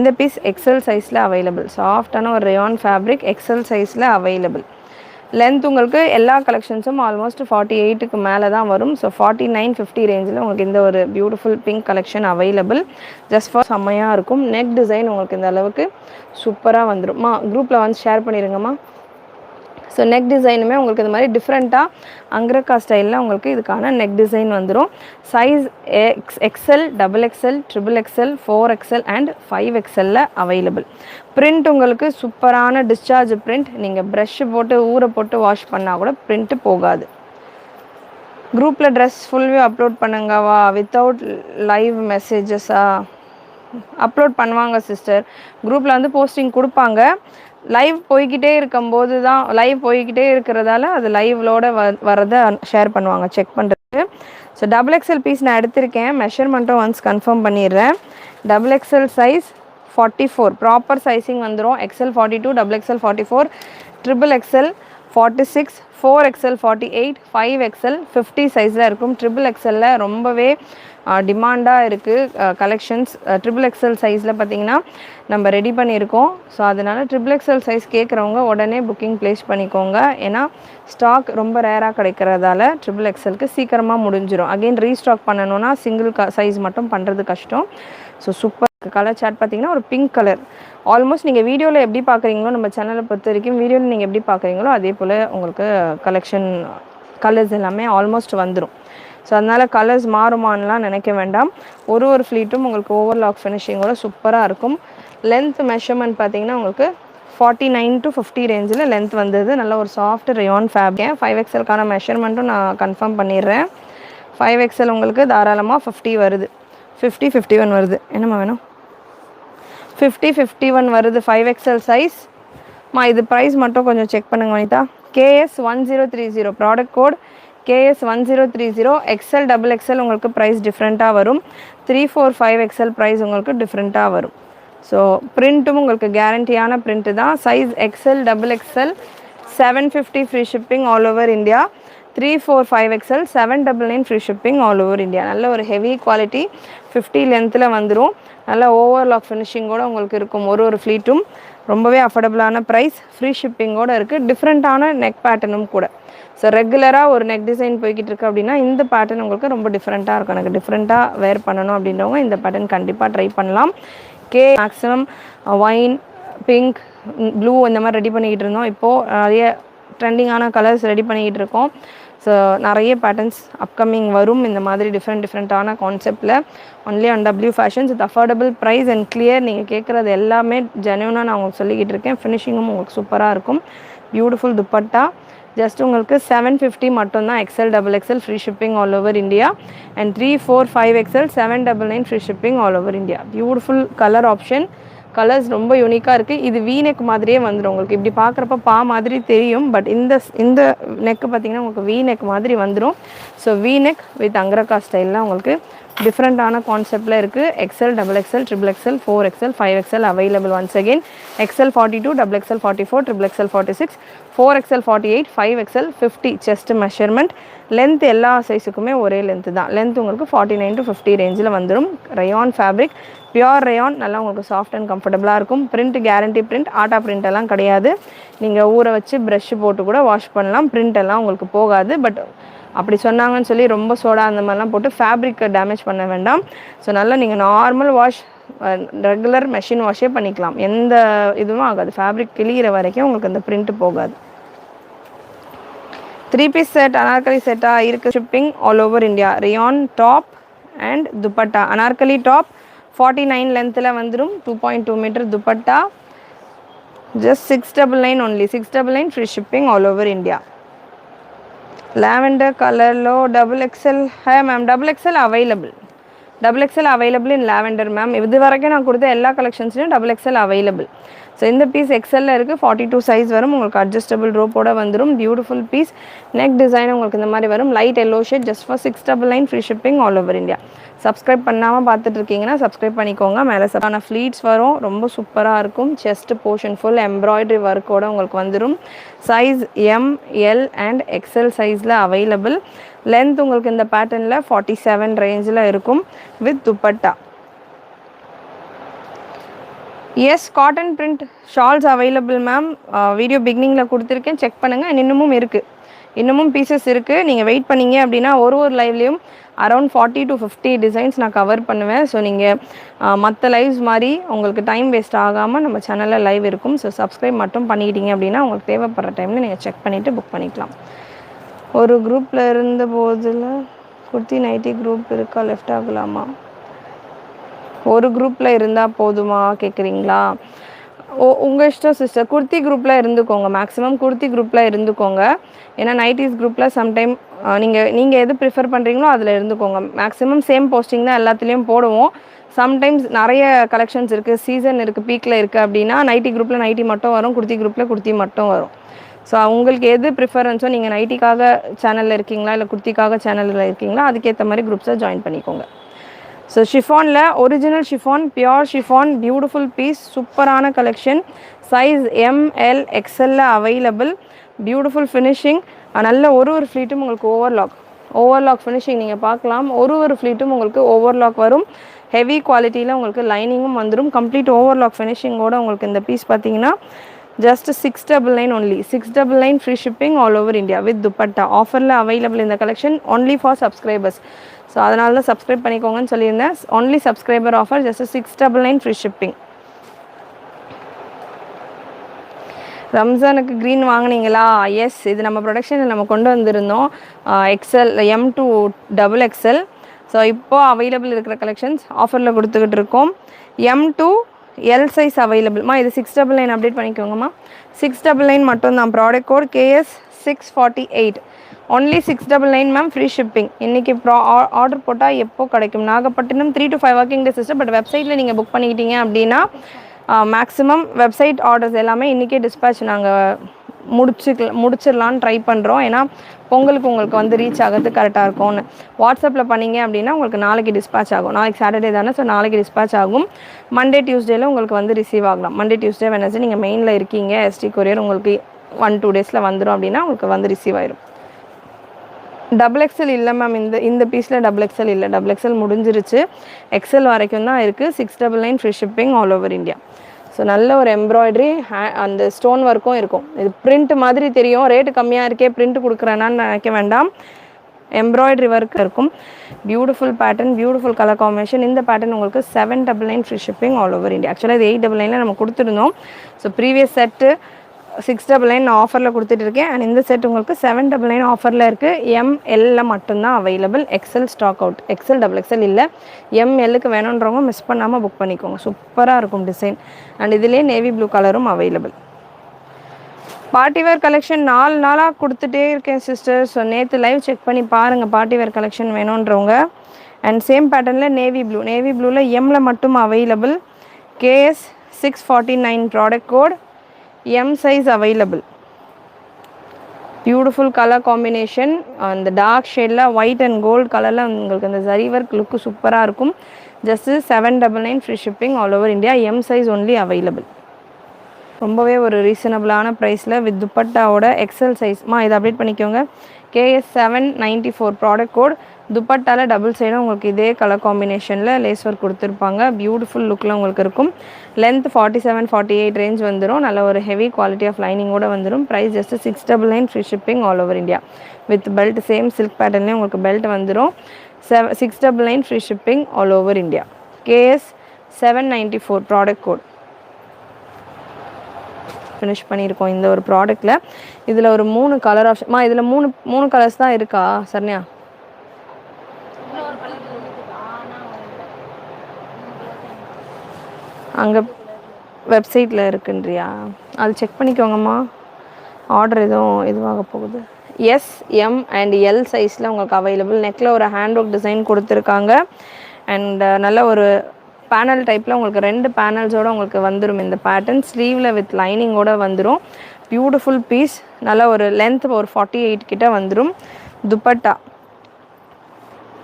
இந்த piece XL சைஸில் available. சாஃப்டான ஒரு ரயான் ஃபேப்ரிக் எக்ஸல் சைஸில் அவைலபிள். லென்த் உங்களுக்கு எல்லா கலெக்ஷன்ஸும் ஆல்மோஸ்ட் 48க்கு மேலே தான் வரும். ஸோ 49-50 ரேஞ்சில் உங்களுக்கு இந்த ஒரு beautiful pink collection available. Just for செம்மையாக இருக்கும். நெக் டிசைன் உங்களுக்கு இந்த அளவுக்கு சூப்பராக வந்துடும்மா. குரூப்பில் வந்து ஷேர் பண்ணிடுங்கம்மா. ஸோ நெக் டிசைனுமே உங்களுக்கு இது மாதிரி டிஃப்ரெண்ட்டாக அங்கரக்கா ஸ்டைலில் உங்களுக்கு இதுக்கான நெக் டிசைன் வந்துடும். Size XL, XXL, XXL, 4XL and 5XL available. Print உங்களுக்கு சூப்பரான டிஸ்சார்ஜ் பிரிண்ட். நீங்கள் ப்ரஷ்ஷு போட்டு ஊற போட்டு வாஷ் பண்ணால் கூட பிரிண்ட்டு போகாது. குரூப்பில் ட்ரெஸ் ஃபுல் வியூ அப்லோட் பண்ணுங்கவா வித்தவுட் லைவ் மெசேஜஸா? அப்லோட் பண்ணுவாங்க சிஸ்டர். குரூப்பில் வந்து போஸ்டிங் கொடுப்பாங்க. லைவ் போய்கிட்டே இருக்கும்போது தான், லைவ் போய்கிட்டே இருக்கிறதால அது லைவ்லோட வரதை ஷேர் பண்ணுவாங்க செக் பண்ணுறதுக்கு. ஸோ XXL பீஸ் நான் எடுத்திருக்கேன். மெஷர்மெண்ட்டும் ஒன்ஸ் கன்ஃபார்ம் பண்ணிடுறேன். XXL சைஸ் 44 ப்ராப்பர் சைஸிங் வந்துடும். XL 42, XXL 44, XXL 46, 4XL 48, 5XL 50 சைஸில் இருக்கும். XXL ரொம்பவே டிமாண்டாக இருக்குது கலெக்ஷன்ஸ். XXL சைஸில் பார்த்திங்கன்னா நம்ம ரெடி பண்ணியிருக்கோம். ஸோ அதனால் XXL சைஸ் கேட்குறவங்க உடனே புக்கிங் ப்ளேஸ் பண்ணிக்கோங்க. ஏன்னா ஸ்டாக் ரொம்ப ரேராக கிடைக்கிறதால XXLக்கு சீக்கிரமாக முடிஞ்சிடும். அகெயின் ரீஸ்டாக் பண்ணணுன்னா சிங்கிள் சைஸ் மட்டும் பண்ணுறது கஷ்டம். ஸோ சூப்பர் கலர் சார்ட் பார்த்திங்கன்னா ஒரு பிங்க் கலர். ஆல்மோஸ்ட் நீங்கள் வீடியோவில் எப்படி பார்க்குறீங்களோ, நம்ம சேனலை பொறுத்த வரைக்கும் வீடியோவில் நீங்கள் எப்படி பார்க்குறீங்களோ அதே போல் உங்களுக்கு கலெக்ஷன் கலர்ஸ் எல்லாமே ஆல்மோஸ்ட் வந்துடும். ஸோ அதனால் கலர்ஸ் மாறுமானலாம் நினைக்க வேண்டாம். ஒரு ஃப்ளீட்டும் உங்களுக்கு ஓவர்லாக் ஃபினிஷிங்கோட சூப்பராக இருக்கும். லென்த் மெஷர்மெண்ட் பார்த்திங்கன்னா உங்களுக்கு 49 to 50 ரேஞ்சில் லென்த் வந்தது. நல்ல ஒரு சாஃப்ட் ரயான் ஃபேப்ரிக். 5XLக்கான மெஷர்மெண்ட்டும் நான் கன்ஃபார்ம் பண்ணிடுறேன். 5XL உங்களுக்கு தாராளமாக 50 வருது. 50, 51 வருது. என்னம்மா வேணும்? 50, 51 வருது 5XL சைஸ். இது ப்ரைஸ் மட்டும் கொஞ்சம் செக் பண்ணுங்க Vanitha. KS 1030 product code KS 1030. XL, XXL உங்களுக்கு ப்ரைஸ் டிஃப்ரெண்ட்டாக வரும். 3, 4, 5XL ப்ரைஸ் உங்களுக்கு டிஃப்ரெண்ட்டாக வரும். ஸோ பிரிண்ட்டும் உங்களுக்கு கேரண்டியான பிரிண்ட்டு தான். Size XL, XXL 750 free shipping all over India. 3, 4, 5XL 799 free shipping all over India. நல்ல ஒரு ஹெவி குவாலிட்டி 50 லென்த்தில் வந்துடும். நல்ல ஓவர்லாக் ஃபினிஷிங்கோடு உங்களுக்கு இருக்கும். ஒரு ஃப்ளீட்டும் ரொம்பவே அஃபோர்டபுளான ப்ரைஸ், ஃப்ரீ ஷிப்பிங்கோடு இருக்குது. டிஃப்ரெண்ட்டான நெக் பேட்டர்னும் கூட. ஸோ ரெகுலராக ஒரு நெக் டிசைன் போய்கிட்டு இருக்குது அப்படின்னா இந்த பேட்டர்ன் உங்களுக்கு ரொம்ப டிஃப்ரெண்ட்டாக இருக்கும். எனக்கு டிஃப்ரெண்ட்டாக வேர் பண்ணணும் அப்படின்றவங்க இந்த பேட்டர்ன் கண்டிப்பாக ட்ரை பண்ணலாம். மேக்ஸிமம் ஒயின், பிங்க், ப்ளூ இந்த மாதிரி ரெடி பண்ணிக்கிட்டு இருந்தோம். இப்போது நிறைய ட்ரெண்டிங்கான கலர்ஸ் ரெடி பண்ணிக்கிட்டு இருக்கோம். ஸோ நிறைய பேட்டர்ன்ஸ் அப்கமிங் வரும் இந்த மாதிரி டிஃப்ரெண்ட்டான கான்செப்டில். Only on W fashions with affordable price and clear. நீங்கள் கேட்குறது எல்லாமே ஜென்யூனாக நான் உங்களுக்கு சொல்லிக்கிட்டு இருக்கேன். ஃபினிஷிங்கும் உங்களுக்கு சூப்பராக இருக்கும். பியூட்டிஃபுல் துப்பட்டா. ஜஸ்ட் உங்களுக்கு 750 மட்டும்தான். XL, XXL free shipping all over India. And 3, 4, 5XL 799 free shipping all over India. Beautiful colour option. Colours ரொம்ப யூனிக்காக இருக்குது. இது V-நெக் மாதிரியே வந்துடும். உங்களுக்கு இப்படி பார்க்குறப்ப பா மாதிரி தெரியும். பட் இந்த நெக்கு பார்த்திங்கன்னா உங்களுக்கு V-நெக் மாதிரி வந்துடும். ஸோ V-நெக் வித் அங்கரக்கா ஸ்டைலில் உங்களுக்கு டிஃப்ரெண்ட்டான கான்செப்டில் இருக்குது. XL, XXL, XXL, 4XL, 5XL available. Once again XL 42, XXL 44, XXL 46, 4XL 48, 5XL 50 chest measurement. Length எல்லா சைஸுக்குமே ஒரே லென்த்து தான். லென்த் உங்களுக்கு 49 to 50 ரேஞ்சில் வந்துடும். Rayon fabric, pure rayon. நல்லா உங்களுக்கு சாஃப்ட் அண்ட் கம்ஃபர்டபுளாக இருக்கும். பிரிண்ட் கேரண்டி பிரிண்ட், ஆட்டா பிரிண்ட் எல்லாம் கிடையாது. நீங்கள் ஊற வச்சு ப்ரஷ்ஷு போட்டு கூட வாஷ் பண்ணலாம். பிரிண்ட் எல்லாம் உங்களுக்கு போகாது. பட் அப்படி சொன்னாங்கன்னு சொல்லி ரொம்ப சோடா அந்த மாதிரிலாம் போட்டு ஃபேப்ரிக்கை டேமேஜ் பண்ண வேண்டாம். ஸோ நல்லா நீங்கள் நார்மல் வாஷ், ரெகுலர் மெஷின் வாஷே பண்ணிக்கலாம். எந்த இதுவும் ஆகாது. ஃபேப்ரிக் கிளியிற வரைக்கும் உங்களுக்கு அந்த பிரிண்ட் போகாது. 3 பீஸ் செட் அனார்கலி செட்டாக இருக்குது. Shipping all over India. Rayon top and dupatta. Anarkali top 49 லென்த்தில் வந்துடும். 2.2 metre dupatta. Just 699 only. 699 free shipping all over India. lavender கலரில் XXL. Hey ma'am, XXL available. XXL available in lavender ma'am. இது வரைக்கும் நான் கொடுத்த எல்லா கலெக்ஷன்ஸ்லையும் XXL அவைலபிள். ஸோ இந்த பீஸ் XL இருக்குது. 42 சைஸ் வரும். உங்களுக்கு அட்ஜஸ்டபிள் ரோப்போட வந்துடும். Beautiful piece. நெக் டிசைன் உங்களுக்கு இந்த மாதிரி வரும். Light yellow shade. Just for 699 free shipping all over India. Subscribe பண்ணாமல் பார்த்துட்டு இருக்கீங்கன்னா சப்ஸ்கிரைப் பண்ணிக்கோங்க. மேலே சப்பான ஃப்ளீட்ஸ் வரும். ரொம்ப சூப்பராக இருக்கும். செஸ்ட் போர்ஷன் ஃபுல் எம்ப்ராய்டரி ஒர்க்கோட உங்களுக்கு வந்துடும். Size M, L and XL சைஸில் அவைலபிள். லென்த் உங்களுக்கு இந்த பேட்டர்னில் 47 ரேஞ்சில் இருக்கும் with dupatta. Yes cotton print shawls available ma'am. Video பிகினிங்கில் கொடுத்துருக்கேன், செக் பண்ணுங்கள். இன்னமும் இருக்குது, இன்னமும் பீசஸ் இருக்குது. நீங்கள் வெயிட் பண்ணிங்க அப்படின்னா ஒரு லைவ்லேயும் அரௌண்ட் 40 to 50 டிசைன்ஸ் நான் கவர் பண்ணுவேன். ஸோ நீங்கள் மற்ற லைவ்ஸ் மாதிரி உங்களுக்கு டைம் வேஸ்ட் ஆகாமல் நம்ம சேனலில் லைவ் இருக்கும். ஸோ சப்ஸ்கிரைப் மட்டும் பண்ணிக்கிட்டீங்க அப்படின்னா உங்களுக்கு தேவைப்படுற டைமில் நீங்கள் செக் பண்ணிவிட்டு புக் பண்ணிக்கலாம். ஒரு குரூப்பில் இருந்த போதில் குர்த்தி நைட்டி குரூப் இருக்கா, லெஃப்ட் ஆகலாமா? ஒரு குரூப்பில் இருந்தால் போதுமா கேட்குறீங்களா? உங்கள் இஷ்டம் சிஸ்டர். குர்த்தி குரூப்பில் இருந்துக்கோங்க, மேக்ஸிமம் குர்த்தி குரூப்பில் இருந்துக்கோங்க. ஏன்னா நைட்டிஸ் குரூப்பில் சம்டைம் நீங்கள் எது ப்ரிஃபர் பண்ணுறீங்களோ அதில் இருந்துக்கோங்க. மேக்ஸிமம் சேம் போஸ்டிங் தான் எல்லாத்துலேயும் போடுவோம். சம்டைம்ஸ் நிறைய கலெக்ஷன்ஸ் இருக்குது, சீசன் இருக்குது, பீக்கில் இருக்குது அப்படின்னா நைட்டி குரூப்பில் நைட்டி மட்டும் வரும், குர்த்தி குரூப்பில் குர்த்தி மட்டும் வரும். ஸோ உங்களுக்கு எது ப்ரிஃபரன்ஸோ, நீங்கள் நைட்டிக்காக சேனலில் இருக்கீங்களா இல்லை குர்த்திக்காக சேனலில் இருக்கீங்களா, அதுக்கேற்ற மாதிரி குரூப்ஸை ஜாயின் பண்ணிக்கோங்க. ஸோ ஷிஃபானில் original chiffon, pure chiffon, beautiful piece, சூப்பரான collection. Size ML XL available. Beautiful finishing. நல்ல ஒரு ஃப்ளீட்டும் உங்களுக்கு ஓவர்லாக் ஃபினிஷிங் நீங்கள் பார்க்கலாம். ஒரு ஃப்ளீட்டும் உங்களுக்கு ஓவர்லாக் வரும். ஹெவி குவாலிட்டியில் உங்களுக்கு லைனிங்கும் வந்துடும். கம்ப்ளீட் ஓவர்லாக் ஃபினிஷிங்கோடு உங்களுக்கு இந்த பீஸ் பார்த்தீங்கன்னா just 699 only. 699 free shipping all over India with dupatta. ஆஃபரில் அவைலபிள் இந்த collection only for subscribers. So அதனால தான் சப்ஸ்கிரைப் பண்ணிக்கோங்கன்னு சொல்லியிருந்தேன். Only subscriber offer, just 699 free shipping. ரம்ஜானுக்கு க்ரீன் வாங்கினீங்களா? எஸ், இது நம்ம ப்ரொடக்ஷனில் நம்ம கொண்டு வந்திருந்தோம். XL M to XXL. So இப்போது அவைலபிள் இருக்கிற கலெக்ஷன்ஸ் ஆஃபரில் கொடுத்துக்கிட்டு இருக்கோம். M to L சைஸ் அவைலபிள்மா. இது 699 அப்டேட் பண்ணிக்கோங்கம்மா. 699 மட்டும்தான். Product code KS 648. Only 699 ma'am, free shipping. இன்றைக்கி ஆர்டர் போட்டால் எப்போ கிடைக்கும்? Nagapattinam 3 to 5 working days sister. But வெப்சைட்டில் நீங்கள் புக் பண்ணிக்கிட்டீங்க அப்படின்னா மேக்ஸிமம் வெப்சைட் ஆர்டர்ஸ் எல்லாமே இன்றைக்கே டிஸ்பேச் நாங்கள் முடிச்சிடலான்னு ட்ரை பண்ணுறோம். ஏன்னா பொங்கலுக்கு உங்களுக்கு வந்து ரீச் ஆகிறது கரெக்டாக இருக்கும்னு. வாட்ஸ்அப்பில் பண்ணிங்க அப்படின்னா உங்களுக்கு நாளைக்கு டிஸ்பேச் ஆகும். நாளைக்கு சாட்டர்டே தானே, ஸோ நாளைக்கு டிஸ்பேச் ஆகும். மண்டே டியூஸ்டேயில் உங்களுக்கு வந்து ரிசீவ் ஆகலாம். மண்டே டியூஸ்டே வெனஸ்டே நீங்கள் மெயினில் இருக்கீங்க, ST கொரியர் உங்களுக்கு 1-2 days வந்துடும் அப்படின்னா உங்களுக்கு வந்து ரிசீவ் ஆயிடும். XXL இல்லை மேம், இந்த பீஸில் XXL இல்லை. XXL முடிஞ்சிருச்சு. XL வரைக்கும் தான் இருக்குது. 699 free shipping all over India. So நல்ல ஒரு எம்ப்ராய்டரி, அந்த ஸ்டோன் ஒர்க்கும் இருக்கும். இது பிரிண்ட் மாதிரி தெரியும், ரேட்டு கம்மியாக இருக்கே பிரிண்ட் கொடுக்குறேன்னான்னு நினைக்க வேண்டாம். எம்ப்ராய்டரி ஒர்க் இருக்கும். Beautiful pattern, beautiful colour combination. இந்த பேட்டர்ன் உங்களுக்கு 799 free shipping all over India. ஆக்சுவலாக இது 899 நம்ம கொடுத்துருந்தோம். ஸோ ப்ரீவியஸ் செட்டு 699 நான் ஆஃபரில் கொடுத்துட்டு இருக்கேன். அண்ட் இந்த செட் உங்களுக்கு 799 ஆஃபரில் இருக்குது. ML மட்டும்தான் available. XL stock out. XL இல்லை. MLக்கு வேணுன்றவங்க மிஸ் பண்ணாமல் புக் பண்ணிக்கோங்க. சூப்பராக இருக்கும் டிசைன். அண்ட் இதிலே நேவி ப்ளூ கலரும் அவைலபிள். பார்ட்டிவேர் கலெக்ஷன் 4 நாளாக கொடுத்துட்டே இருக்கேன் சிஸ்டர். ஸோ நேற்று லைவ் செக் பண்ணி பாருங்கள் பார்ட்டிவேர் கலெக்ஷன் வேணுன்றவங்க. அண்ட் சேம் பேட்டர்னில் நேவி ப்ளூவில் M மட்டும் available. KS 649 product code. M size available. Beautiful color combination. அந்த டார்க் ஷேடில் ஒயிட் அண்ட் கோல்டு கலரில் உங்களுக்கு அந்த ஜரி ஒர்க் லுக்கு சூப்பராக இருக்கும். Just 799 free shipping all over India. M size only available. ரொம்பவே ஒரு ரீசனபிளான ப்ரைஸில் வித் துப்பட்டாவோட XL சைஸ்மா. இதை அப்டேட் பண்ணிக்கோங்க. KS 794 product code. துப்பட்டாவில் டபுள் சைடும் உங்களுக்கு இதே கலர் காம்பினேஷனில் லேஸ் ஒர்க் கொடுத்துருப்பாங்க. பியூட்டிஃபுல் லுக்கில் உங்களுக்கு இருக்கும். லென்த் 47-48 ரேஞ்ச் வந்துடும். நல்ல ஒரு ஹெவி குவாலிட்டி ஆஃப் லைனிங்கோடு வந்துடும். Price just 699 free shipping all over India with belt. Same silk பேட்டர்ன்லேயே உங்களுக்கு பெல்ட் வந்துடும். 699 free shipping all over India. KS 794 product code. Finish பண்ணியிருக்கோம் இந்த ஒரு ப்ராடக்ட்டில். இதில் ஒரு 3 கலர் ஆப்ஷன்மா. இதில் மூணு கலர்ஸ் தான் இருக்கா சரண்யா? அங்கே வெப்சைட்டில் இருக்குன்றியா? அது செக் பண்ணிக்கோங்கம்மா. ஆர்டர் இதுவாக போகுது. எஸ், M அண்ட் L சைஸில் உங்களுக்கு அவைலபிள். நெக்கில் ஒரு ஹேண்ட் ஒர்க் டிசைன் கொடுத்துருக்காங்க. அண்ட் நல்ல ஒரு பேனல் டைப்பில் உங்களுக்கு 2 பேனல்ஸோடு உங்களுக்கு வந்துடும் இந்த பேட்டர்ன். ஸ்லீவில் வித் லைனிங்கோடு வந்துடும். Beautiful piece. நல்ல ஒரு லென்த் ஒரு 48 கிட்ட வந்துடும். Dupatta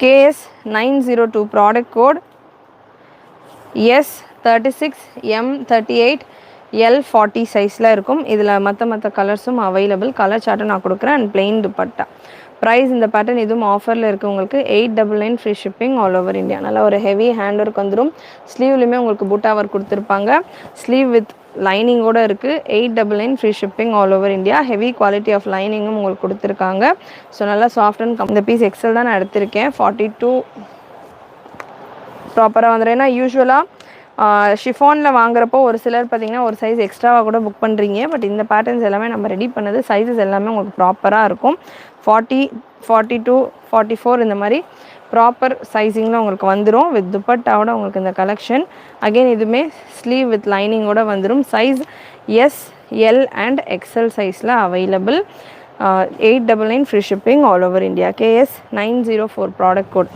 KS 902 product code. S 36, M 38, L 40 சைஸில் இருக்கும். இதில் மற்ற கலர்ஸும் அவைலபிள். கலர் சார்ட்டும் நான் கொடுக்குறேன். And plain dupatta. ப்ரைஸ் இந்த பேட்டர்ன் இதுவும் ஆஃபரில் இருக்குது உங்களுக்கு 899 free shipping all over India. நல்லா ஒரு ஹெவி ஹேண்ட் ஒர்க் வந்துடும். ஸ்லீவ்லையுமே உங்களுக்கு பூட்டா ஒர்க் கொடுத்துருப்பாங்க. ஸ்லீவ் வித் லைனிங்கோடு இருக்குது. 899 free shipping all over India. Heavy quality of லைனிங்கும் உங்களுக்கு கொடுத்துருக்காங்க. ஸோ நல்லா சாஃப்ட் அண்ட் இந்த பீஸ் எக்ஸல் தான் நான் எடுத்திருக்கேன். 42 ப்ராப்பராக வந்துடும். ஏன்னா யூஸ்வலாக ஷிஃபானில் வாங்குறப்போ ஒரு சிலர் பார்த்திங்கன்னா ஒரு சைஸ் எக்ஸ்ட்ராவாக கூட புக் பண்ணுறீங்க. பட் இந்த பேட்டர்ன்ஸ் எல்லாமே நம்ம ரெடி பண்ணது சைஸஸ் எல்லாமே உங்களுக்கு ப்ராப்பராக இருக்கும். 40, 42, 44 இந்த மாதிரி ப்ராப்பர் சைஸிங்கில் உங்களுக்கு வந்துடும். வித் துப்பட்டாவோட உங்களுக்கு இந்த கலெக்ஷன் அகெயின் இதுவுமே ஸ்லீவ் வித் லைனிங்கோட வந்துடும். Size S, L and XL சைஸில் available. 899 free shipping all over India. KS 904 product code.